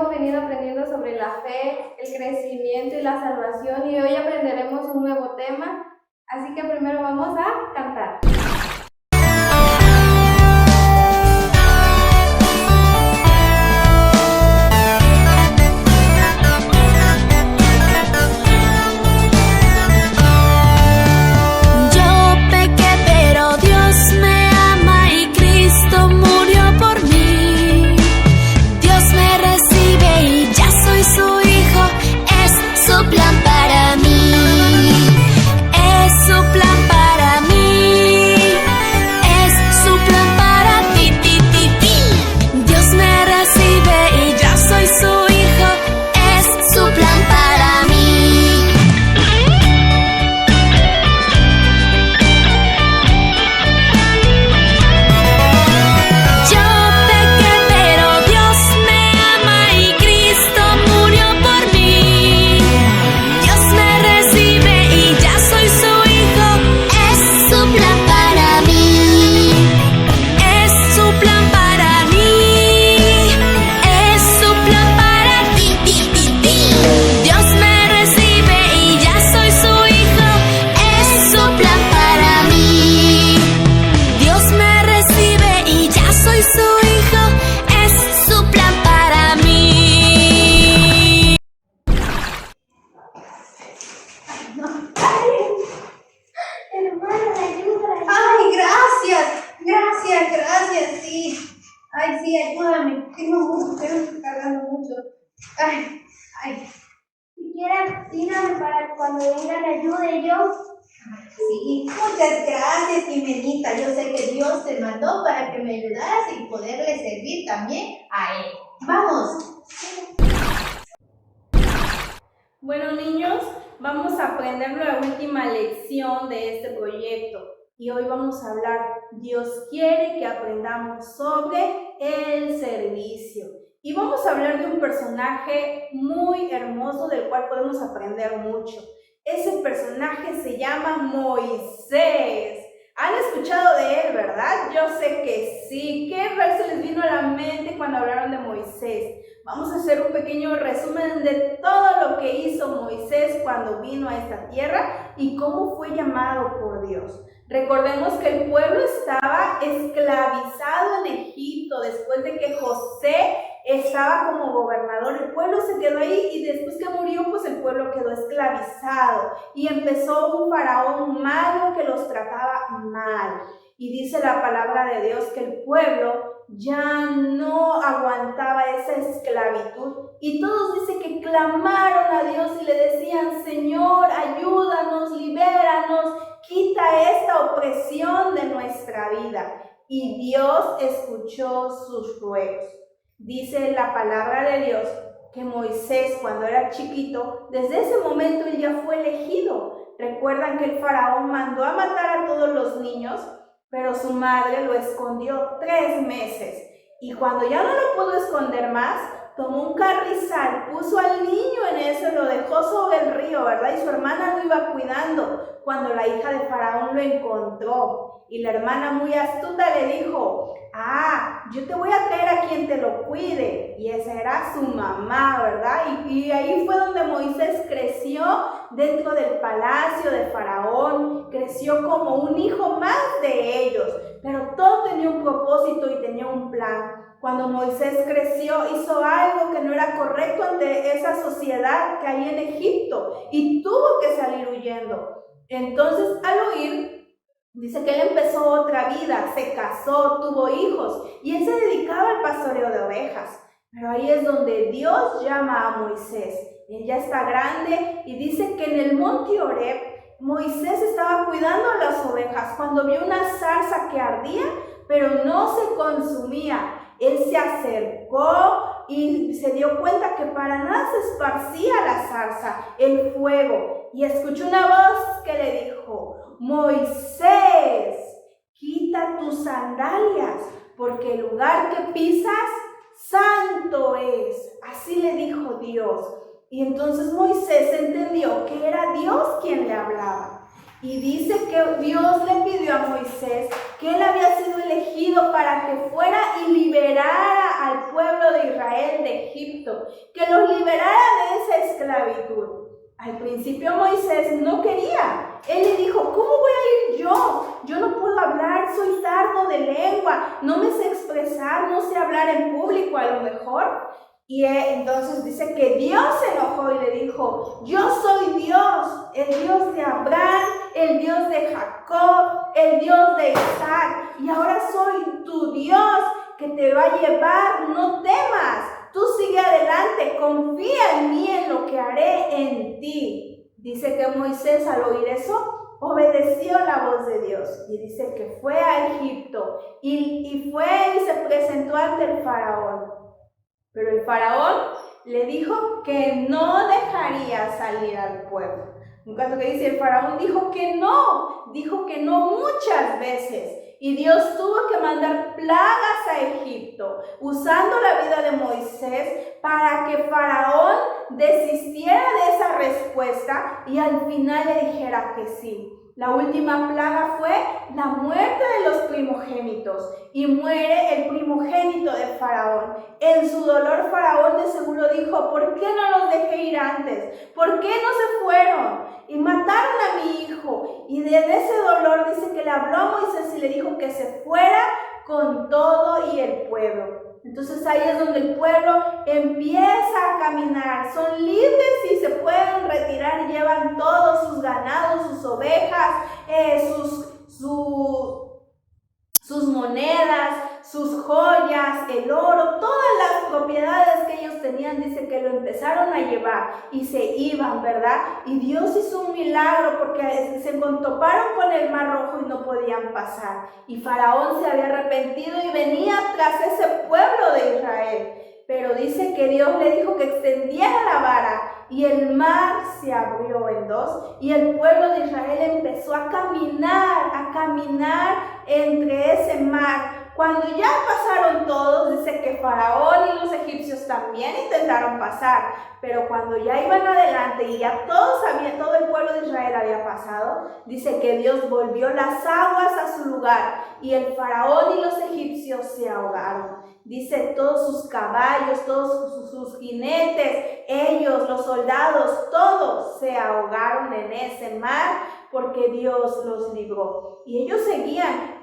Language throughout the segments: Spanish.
hemos venido aprendiendo sobre la fe, el crecimiento y la salvación, y hoy aprenderemos un nuevo tema, así que primero vamos a cantar. Sí, ayúdame. Tengo cargando mucho. Ay. Si quieres, dígame para cuando venga la ayuda y yo. Sí, muchas gracias, Jimenita. Yo sé que Dios te mandó para que me ayudaras y poderle servir también a Él. ¡Vamos! Bueno, niños, vamos a aprender la última lección de este proyecto. Y hoy vamos a hablar, Dios quiere que aprendamos sobre el servicio. Y vamos a hablar de un personaje muy hermoso del cual podemos aprender mucho. Ese personaje se llama Moisés. ¿Han escuchado de él, verdad? Yo sé que sí. ¿Qué verso les vino a la mente cuando hablaron de Moisés? Vamos a hacer un pequeño resumen de todo lo que hizo Moisés cuando vino a esta tierra y cómo fue llamado por Dios. Recordemos que el pueblo estaba esclavizado en Egipto después de que José estaba como gobernador. El pueblo se quedó ahí y después que murió, pues el pueblo quedó esclavizado y empezó un faraón malo que los trataba mal. Y dice la palabra de Dios que el pueblo ya no aguantaba esa esclavitud y todos dicen que clamaron a Dios y le decían: Señor, ayúdanos, libéranos, quita esta opresión de nuestra vida. Y Dios escuchó sus ruegos. Dice la palabra de Dios que Moisés, cuando era chiquito, desde ese momento él ya fue elegido. Recuerdan que el faraón mandó a matar a todos los niños, pero su madre lo escondió 3 meses. Y cuando ya no lo pudo esconder más, tomó un carrizal, puso al niño en eso y lo dejó sobre el río, ¿verdad? Y su hermana lo iba cuidando cuando la hija de Faraón lo encontró. Y la hermana, muy astuta, le dijo: yo te voy a traer a quien te lo cuide. Y esa era su mamá, ¿verdad? Y ahí fue donde Moisés creció dentro del palacio de Faraón. Creció como un hijo más de ellos. Pero todo tenía un propósito y tenía un plan. Cuando Moisés creció, hizo algo que no era correcto ante esa sociedad que hay en Egipto y tuvo que salir huyendo. Entonces, al huir, dice que él empezó otra vida, se casó, tuvo hijos y él se dedicaba al pastoreo de ovejas. Pero ahí es donde Dios llama a Moisés. Él ya está grande y dice que en el monte Oreb, Moisés estaba cuidando a las ovejas cuando vio una zarza que ardía, pero no se consumía. Él se acercó y se dio cuenta que para nada se esparcía la zarza, el fuego, y escuchó una voz que le dijo: Moisés, quita tus sandalias, porque el lugar que pisas, santo es. Así le dijo Dios. Y entonces Moisés entendió que era Dios quien le hablaba. Y dice que Dios le pidió a Moisés que él había sido elegido para que fuera y liberara al pueblo de Israel de Egipto, que los liberara de esa esclavitud. Al principio Moisés no quería. Él le dijo, ¿cómo voy a ir yo? Yo no puedo hablar, soy tardo de lengua, no me sé expresar, no sé hablar en público a lo mejor. Y entonces dice que Dios se enojó y le dijo, yo soy Dios, el Dios de Abraham, el Dios de Jacob, el Dios de Isaac, y ahora soy tu Dios que te va a llevar, no temas, tú sigue adelante, confía en mí, en lo que haré en ti. Dice que Moisés al oír eso, obedeció la voz de Dios y dice que fue a Egipto y fue y se presentó ante el faraón. Pero el faraón le dijo que no dejaría salir al pueblo. Un caso que dice, el faraón dijo que no muchas veces. Y Dios tuvo que mandar plagas a Egipto, usando la vida de Moisés para que Faraón desistiera de esa respuesta y al final le dijera que sí. La última plaga fue la muerte de los primogénitos y muere el primogénito de Faraón. En su dolor Faraón de seguro dijo, ¿por qué no los dejé ir antes? ¿Por qué no se fueron? Y mataron a mi hijo. Y de ese dolor dice que le habló a Moisés y le dijo que se fuera con todo y el pueblo. Entonces ahí es donde el pueblo empieza a caminar, son libres y se pueden retirar y llevan todos sus ganados, sus ovejas, sus monedas, sus joyas, el oro, todas las propiedades que ellos tenían, dice que lo empezaron a llevar y se iban, ¿verdad? Y Dios hizo un milagro porque se toparon con el Mar Rojo y no podían pasar. Y Faraón se había arrepentido y venía tras ese pueblo de Israel. Pero dice que Dios le dijo que extendiera la vara y el mar se abrió en dos y el pueblo de Israel empezó a caminar entre ese mar. Cuando ya pasaron todos, dice que Faraón y los egipcios también intentaron pasar, pero cuando ya iban adelante y ya todo el pueblo de Israel había pasado, dice que Dios volvió las aguas a su lugar y el Faraón y los egipcios se ahogaron. Dice todos sus caballos, todos sus jinetes, ellos, los soldados, todos se ahogaron en ese mar porque Dios los libró. Y ellos seguían.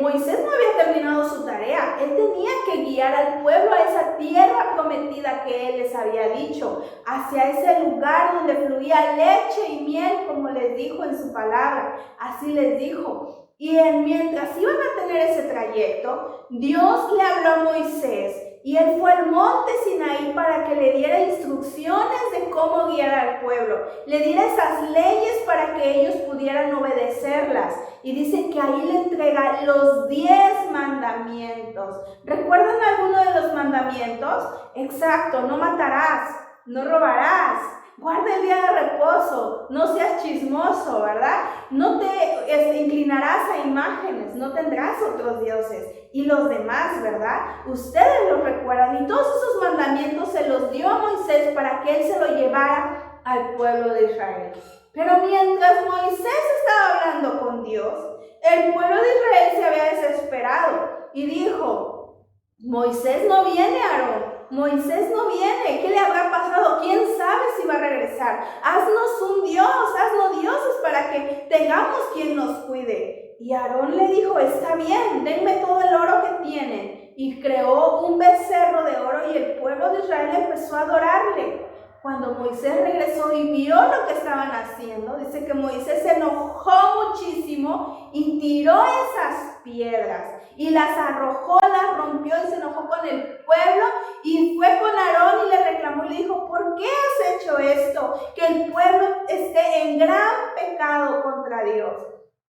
Moisés no había terminado su tarea. Él tenía que guiar al pueblo a esa tierra prometida que él les había dicho, hacia ese lugar donde fluía leche y miel, como les dijo en su palabra. Así les dijo. Y mientras iban a tener ese trayecto, Dios le habló a Moisés y él fue al monte Sinaí para que le diera instrucciones de cómo guiar al pueblo, le diera esas leyes para que ellos pudieran obedecerlas. Y dice que ahí le entrega los 10 mandamientos. ¿Recuerdan alguno de los mandamientos? Exacto, no matarás, no robarás, guarda el día de reposo, no seas chismoso, ¿verdad? No te inclinarás a imágenes, no tendrás otros dioses. Y los demás, ¿verdad? Ustedes los recuerdan. Y todos esos mandamientos se los dio a Moisés para que él se lo llevara al pueblo de Israel. Pero mientras Moisés estaba hablando con Dios, el pueblo de Israel se había desesperado y dijo, Moisés no viene, Aarón. Moisés no viene, ¿qué le habrá pasado? ¿Quién sabe si va a regresar? Haznos un Dios, haznos dioses para que tengamos quien nos cuide. Y Aarón le dijo, está bien, denme todo el oro que tienen. Y creó un becerro de oro y el pueblo de Israel empezó a adorarle. Cuando Moisés regresó y vio lo que estaban haciendo, dice que Moisés se enojó muchísimo y tiró esas piedras y las arrojó, las rompió y se enojó con el pueblo y fue con Aarón y le reclamó y le dijo, ¿por qué has hecho esto? Que el pueblo esté en gran pecado contra Dios.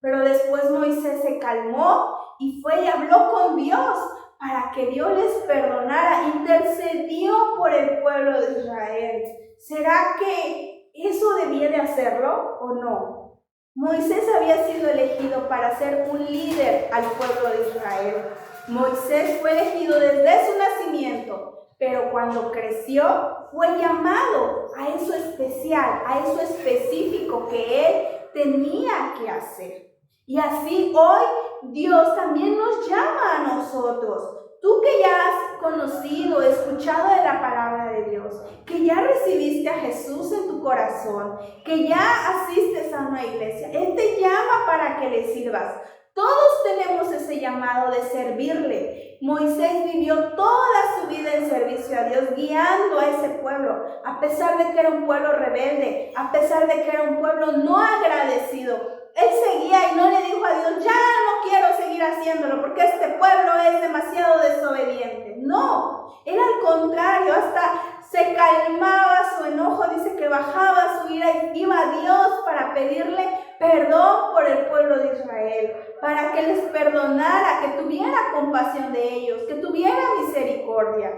Pero después Moisés se calmó y fue y habló con Dios para que Dios les perdonara, intercedió por el pueblo de Israel. ¿Será que eso debía de hacerlo o no? Moisés había sido elegido para ser un líder al pueblo de Israel. Moisés fue elegido desde su nacimiento, pero cuando creció fue llamado a eso especial, a eso específico que él tenía que hacer. Y así hoy Dios también nos llama a nosotros. Tú que ya has conocido, escuchado de la palabra de Dios, que ya recibiste a Jesús en tu corazón, que ya asistes a una iglesia, Él te llama para que le sirvas. Todos tenemos ese llamado de servirle. Moisés vivió toda su vida en servicio a Dios, guiando a ese pueblo, a pesar de que era un pueblo rebelde, a pesar de que era un pueblo no agradecido. Él seguía y no le dijo a Dios, ya no quiero seguir haciéndolo porque este pueblo es demasiado desobediente. No, él al contrario, hasta se calmaba su enojo, dice que bajaba su ira y iba a Dios para pedirle perdón por el pueblo de Israel, para que les perdonara, que tuviera compasión de ellos, que tuviera misericordia.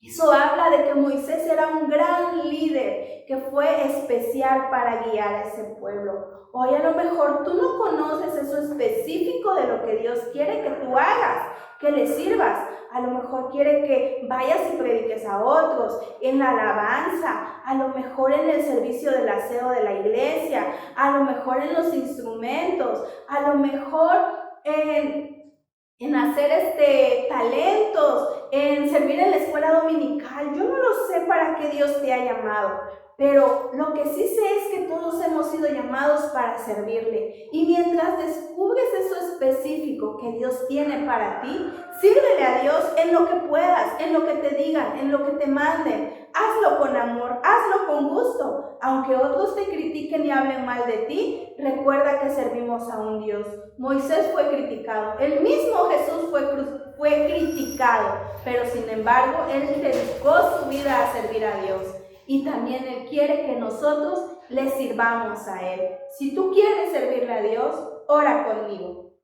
Eso habla de que Moisés era un gran líder que fue especial para guiar a ese pueblo. Hoy a lo mejor tú no conoces eso específico de lo que Dios quiere que tú hagas, que le sirvas. A lo mejor quiere que vayas y prediques a otros, en la alabanza, a lo mejor en el servicio del aseo de la iglesia, a lo mejor en los instrumentos, a lo mejor en hacer talentos, en servir en la escuela dominical. Yo no lo sé para qué Dios te ha llamado, pero lo que sí sé es que todos hemos sido llamados para servirle. Y mientras descubres eso específico que Dios tiene para ti, sírvele a Dios en lo que puedas, en lo que te digan, en lo que te manden. Hazlo con amor, hazlo con gusto. Aunque otros te critiquen y hablen mal de ti, recuerda que servimos a un Dios. Moisés fue criticado, el mismo Jesús fue criticado, pero sin embargo, Él dedicó su vida a servir a Dios. Y también Él quiere que nosotros le sirvamos a Él. Si tú quieres servirle a Dios, ora conmigo.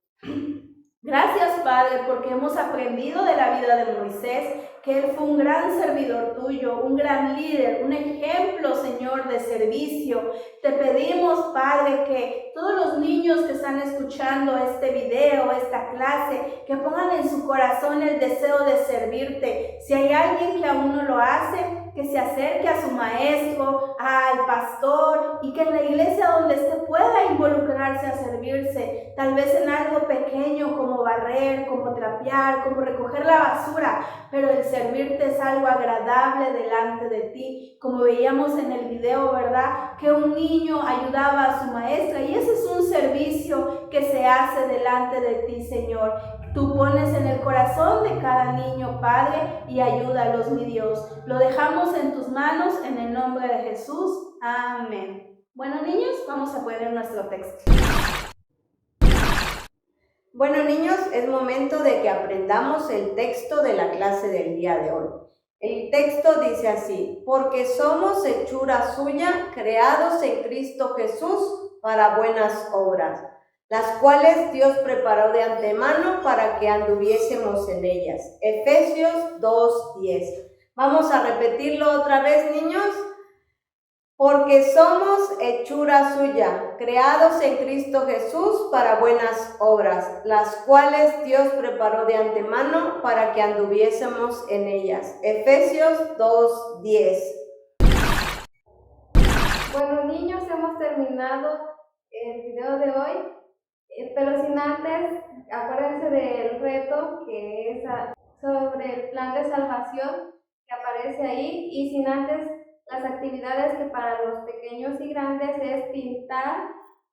Gracias, Padre, porque hemos aprendido de la vida de Moisés, que él fue un gran servidor tuyo, un gran líder, un ejemplo, Señor, de servicio. Te pedimos, Padre, que todos los niños que están escuchando este video, esta clase, que pongan en su corazón el deseo de servirte. Si hay alguien que aún no lo hace, que se acerque a su maestro, al pastor, y que en la iglesia donde esté pueda involucrarse a servirse, tal vez en algo pequeño como barrer, como trapear, como recoger la basura, pero el servirte es algo agradable delante de ti, como veíamos en el video, ¿verdad? Que un niño ayudaba a su maestra, y ese es un servicio que se hace delante de ti, Señor. Tú pones en el corazón de cada niño, Padre, y ayúdalos, mi Dios. Lo dejamos en tus manos, en el nombre de Jesús. Amén. Bueno, niños, vamos a poner nuestro texto. Bueno, niños, es momento de que aprendamos el texto de la clase del día de hoy. El texto dice así: porque somos hechura suya, creados en Cristo Jesús para buenas obras, las cuales Dios preparó de antemano para que anduviésemos en ellas. Efesios 2:10. Vamos a repetirlo otra vez, niños. Porque somos hechura suya, creados en Cristo Jesús para buenas obras, las cuales Dios preparó de antemano para que anduviésemos en ellas. Efesios 2:10. Bueno, niños, hemos terminado el video de hoy, pero sin antes, acuérdense del reto que es sobre el plan de salvación que aparece ahí, y sin antes las actividades que para los pequeños y grandes es pintar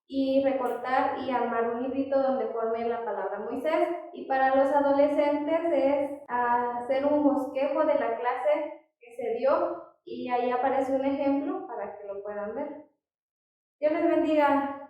y recortar y armar un librito donde forme la palabra Moisés, y para los adolescentes es hacer un bosquejo de la clase que se dio, y ahí aparece un ejemplo para que lo puedan ver. Dios les bendiga.